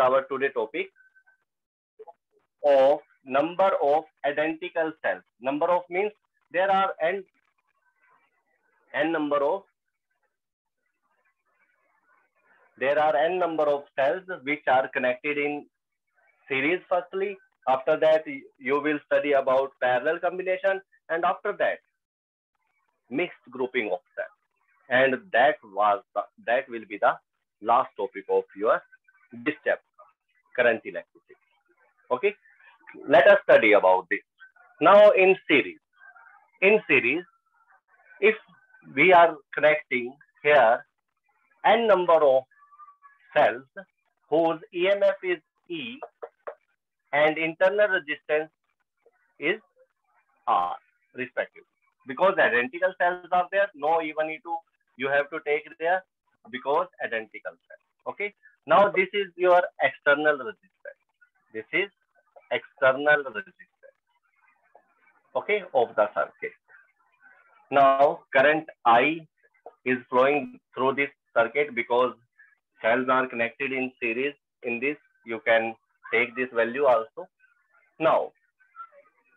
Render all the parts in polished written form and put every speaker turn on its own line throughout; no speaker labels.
our today topic of number of identical cells. Number of means there are n number of cells which are connected in series firstly. After that, you will study about parallel combination, and after that, mixed grouping of cells. And that will be the last topic of your this chapter, current electricity. Okay, let us study about this. Now in series, if we are connecting here n number of cells whose EMF is E and internal resistance is R respectively. Because identical cells are there, no even E2 you have to take there because identical cells. Okay. Now this is your external resistance. This is external resistance. Okay, of the circuit. Now current I is flowing through this circuit because cells are connected in series. In this, you can take this value also. Now,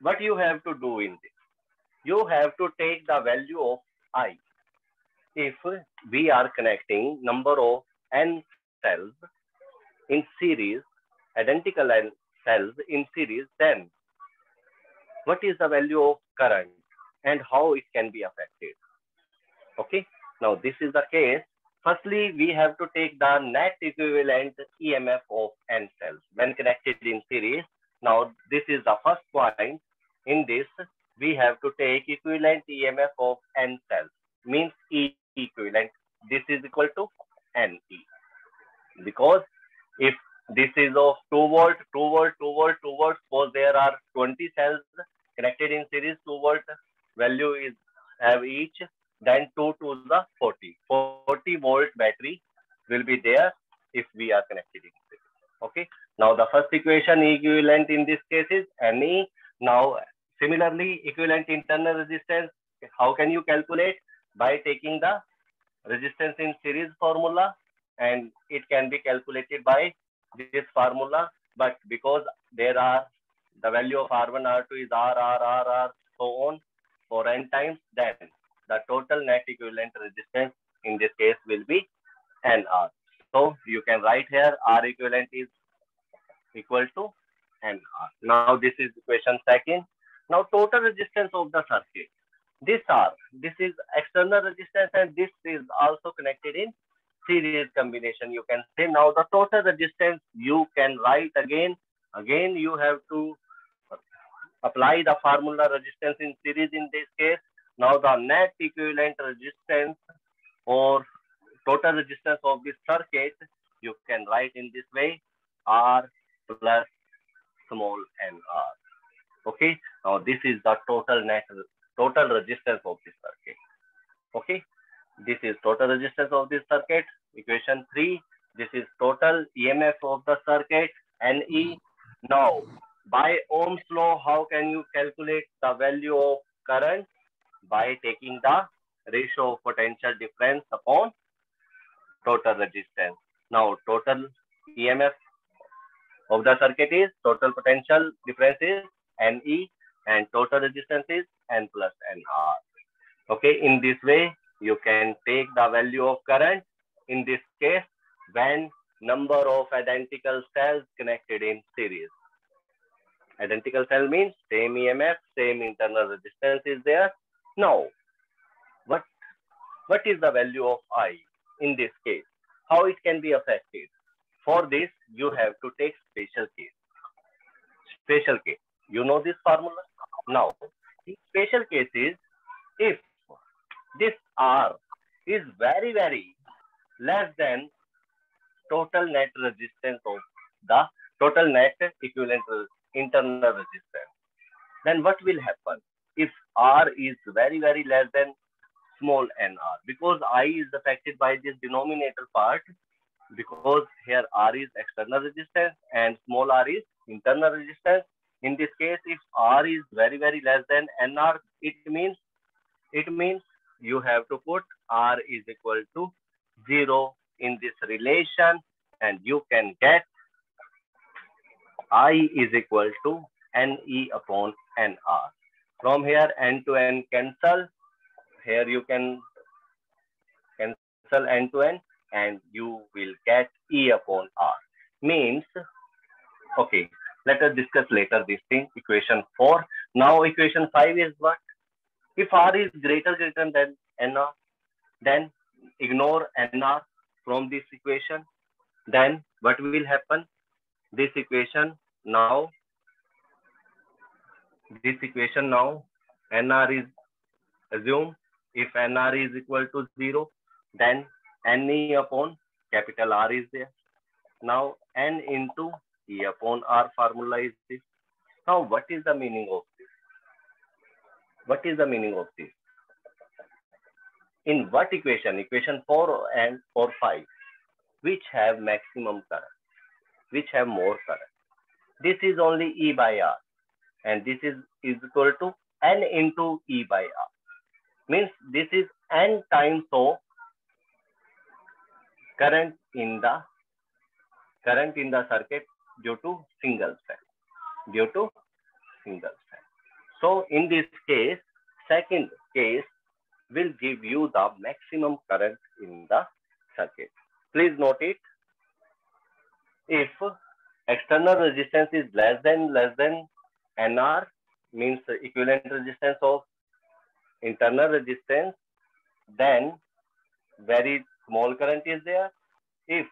what you have to do in this? You have to take the value of I. If we are connecting number of n cells in series, identical n cells in series, then what is the value of current and how it can be affected? Okay, now this is the case. Firstly, we have to take the net equivalent EMF of n cells when connected in series. Now, this is the first point. In this, we have to take equivalent EMF of n cells, means E equivalent. This is equal to NE. Because if this is of 2 volt, suppose there are 20 cells connected in series, 2 volt value is have each, then 2 to the 40. 40 volt battery will be there if we are connected in series. Okay. Now the first equation equivalent in this case is NE. Now similarly, equivalent internal resistance, how can you calculate? By taking the resistance in series formula, and it can be calculated by this formula. But because there are the value of R1, R2 is R, so on for n times, then the total net equivalent resistance in this case will be NR. So you can write here R equivalent is equal to NR. Now this is equation second. Now total resistance of the circuit. This is external resistance, and this is also connected in series combination. You can say now the total resistance you can write again. Again you have to apply the formula resistance in series in this case. Now the net equivalent resistance or total resistance of this circuit you can write in this way: R plus small nr. Okay. Now this is the total resistance of this circuit. Okay. This is total resistance of this circuit. Equation 3. This is total EMF of the circuit, NE. Now, by Ohm's law, how can you calculate the value of current? By taking the ratio of potential difference upon total resistance. Now, total EMF of the circuit is, total potential difference is NE, and total resistance is N plus NR. Okay, in this way, you can take the value of current in this case when number of identical cells connected in series. Identical cell means same EMF, same internal resistance is there. Now, what is the value of I in this case? How it can be affected? For this, you have to take special case. Special case. You know this formula? Now, in special cases, if this R is very, very less than total net resistance of the total net equivalent internal resistance, then what will happen? If R is very, very less than small nr, because I is affected by this denominator part, because here R is external resistance and small r is internal resistance. In this case, if R is very, very less than nr, it means you have to put R is equal to 0 in this relation, and you can get I is equal to Ne upon Nr. From here, N to N cancel. Here you can cancel N to N and you will get E upon R. Means, okay, let us discuss later this thing, equation 4. Now equation 5 is what? If R is greater than NR, then ignore NR from this equation. Then what will happen? This equation now, NR is assume if NR is equal to 0, then Ne upon capital R is there. Now N into E upon R formula is this. Now what is the meaning of this? What is the meaning of this? In what equation? Equation 4 and 5, which have maximum current, which have more current. This is only E by R, and this is equal to N into E by R. Means this is N times of current in the circuit due to single cell. So in this case, second case will give you the maximum current in the circuit. Please note it. If external resistance is less than NR, means equivalent resistance of internal resistance, then very small current is there. If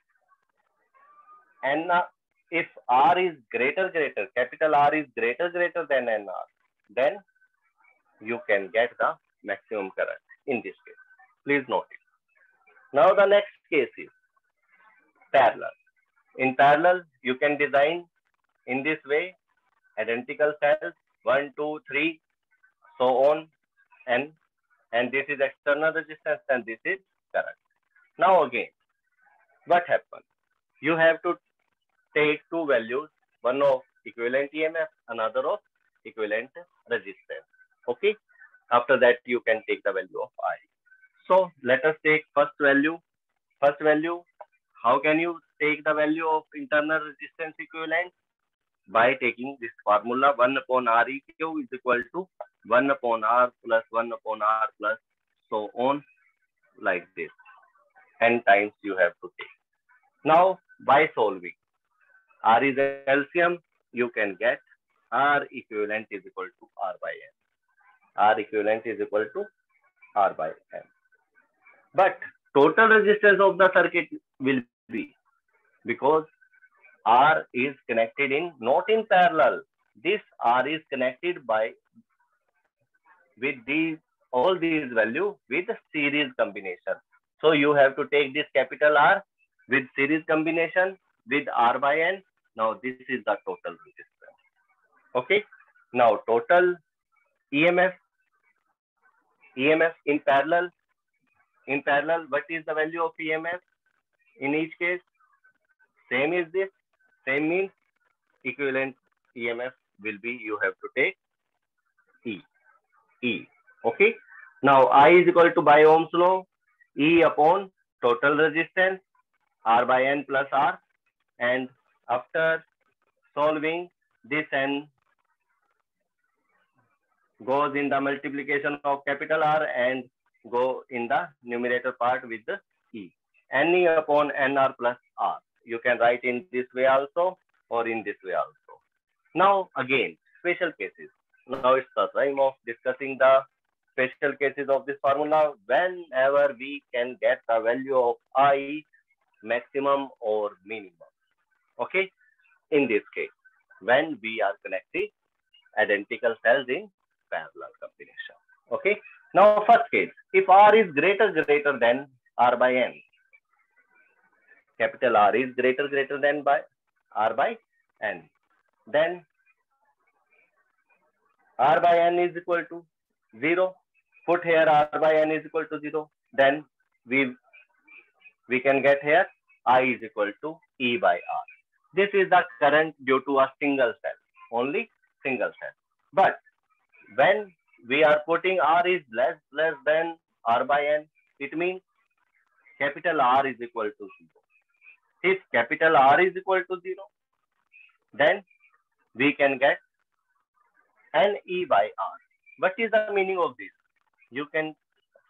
R is greater, capital R is greater than NR, then you can get the maximum current in this case. Please note it. Now the next case is parallel. In parallel, you can design in this way, identical cells, 1, 2, 3, so on, and this is external resistance and this is current. Now again, what happens? You have to take two values, one of equivalent EMF, another of equivalent resistance. Okay. After that, you can take the value of I. So let us take first value. How can you take the value of internal resistance equivalent? By taking this formula, 1 upon Req is equal to 1 upon R plus 1 upon R plus so on, like this. N times you have to take. Now, by solving, R is LCM, you can get R equivalent is equal to R by N. R equivalent is equal to R by N. But total resistance of the circuit will be, because R is connected in, not in parallel. This R is connected with all these values with series combination. So you have to take this capital R with series combination with R by N. Now this is the total resistance. Okay. Now total EMF in parallel. What is the value of EMF in each case? Same is this. Same means equivalent EMF will be, you have to take E. Okay. Now I is equal to, by Ohm's law, E upon total resistance, R by N plus R. And after solving, this N goes in the multiplication of capital R and go in the numerator part with the E. Ne upon NR plus R. You can write in this way also or in this way also. Now again, special cases. Now it's the time of discussing the special cases of this formula. Whenever we can get the value of I maximum or minimum. Okay. In this case, when we are connecting identical cells in parallel combination. Okay. Now first case, if R is greater than R by N, capital R is greater than by R by N, then R by N is equal to 0. Put here R by N is equal to 0. Then we can get here I is equal to E by R. This is the current due to a single cell, only single cell. But when we are putting R is less than R by N, it means capital R is equal to 0. If capital R is equal to 0, then we can get NE by R. What is the meaning of this? You can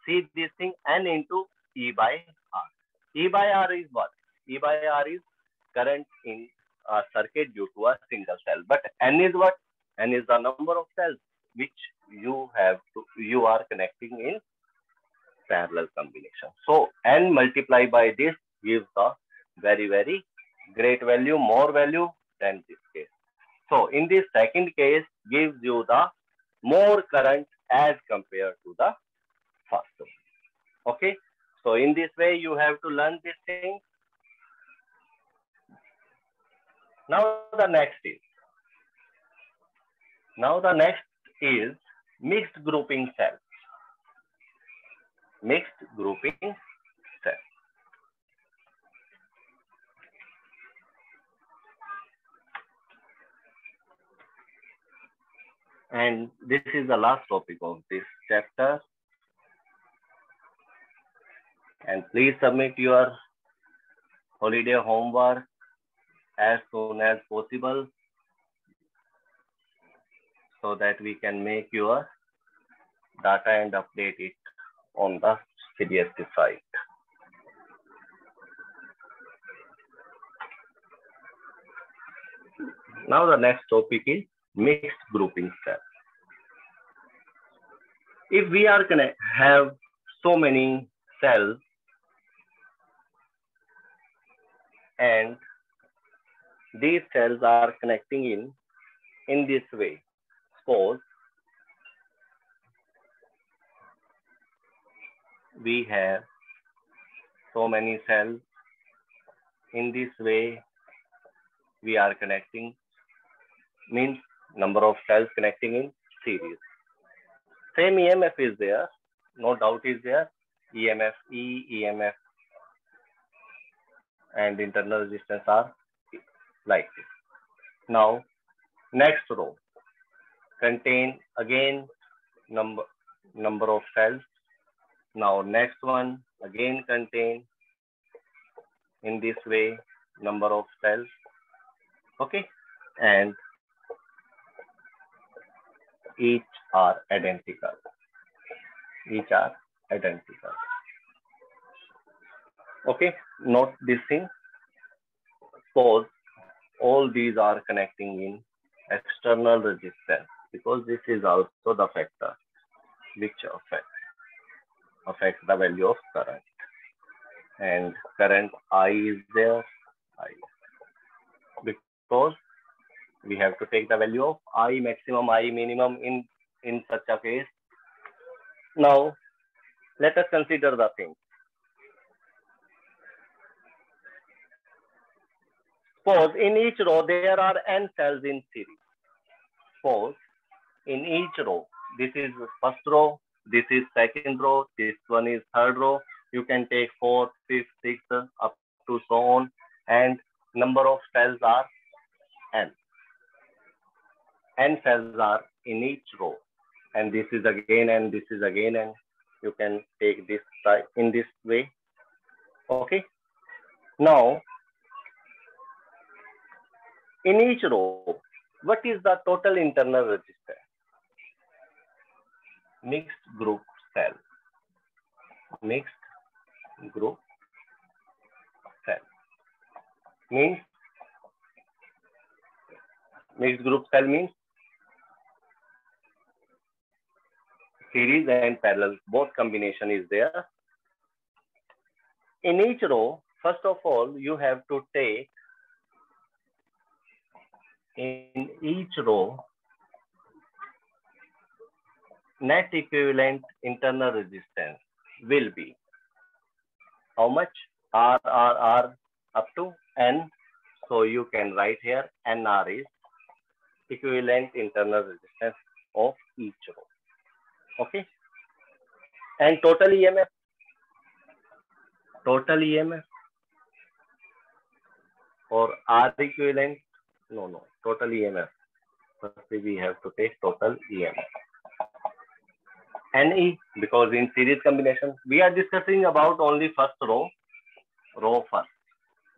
see this thing N into E by R. E by R is what? E by R is current in a circuit due to a single cell. But N is what? N is the number of cells which you are connecting in parallel combination. So N multiplied by this gives a very, very great value, more value than this case. So in this second case gives you the more current as compared to the first one. Okay. So in this way you have to learn this thing. Now the next is mixed grouping cells. Mixed grouping cells. And this is the last topic of this chapter. And please submit your holiday homework as soon as possible so that we can make your data and update it on the CDSC site. Now the next topic is mixed grouping cells. If we are going to have so many cells and these cells are connecting in this way, suppose we have so many cells in this way, we are connecting, means number of cells connecting in series. Same EMF is there, no doubt is there, EMF E, EMF and internal resistance are like this. Now next row contain again number of cells. Now next one again contain in this way number of cells. Okay, and each are identical. Each are identical. Okay, note this thing. Suppose all these are connecting in external resistance, because this is also the factor which affects the value of current. And current I is there, because we have to take the value of I maximum, I minimum in such a case. Now let us consider the thing. Suppose in each row there are n cells in series. Suppose in each row, this is first row, this is second row, this one is third row. You can take 4th, 5th, 6th up to so on, and number of cells are n. N cells are in each row, and this is again and this is again, and you can take this side in this way. Okay. Now in each row, what is the total internal resistance? Mixed group cell. Mixed group cell means mixed group cell means series and parallel, both combination is there. In each row, first of all, you have to take in each row net equivalent internal resistance will be how much? R up to N. So you can write here NR is equivalent internal resistance of each row. Okay. And total EMF or R equivalent, no, total EMF. Firstly, we have to take total EMF. NE, because in series combination, we are discussing about only first row first,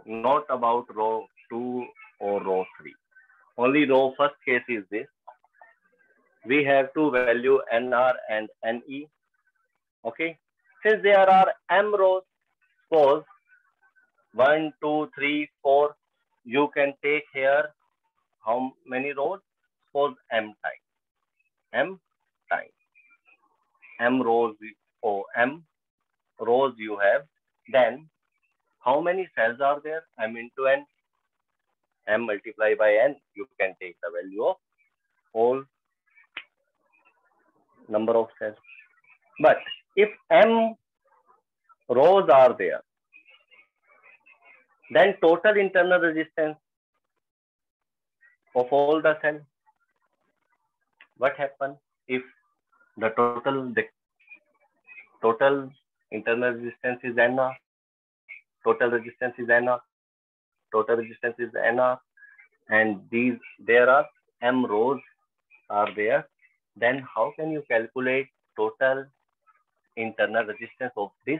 not about row 2 or row 3. only row first case is this. We have two value NR and NE. Okay. Since there are M rows, suppose 1, 2, 3, 4, you can take here how many rows? Suppose M times. M times. M rows or M rows you have. Then how many cells are there? M into N. M multiplied by N. You can take the value of whole number of cells. But if M rows are there, then total internal resistance of all the cells. What happens if the total internal resistance is NR, total resistance is NR, total resistance is NR, and there are M rows are there, then how can you calculate total internal resistance of this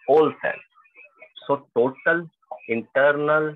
all cells? So total internal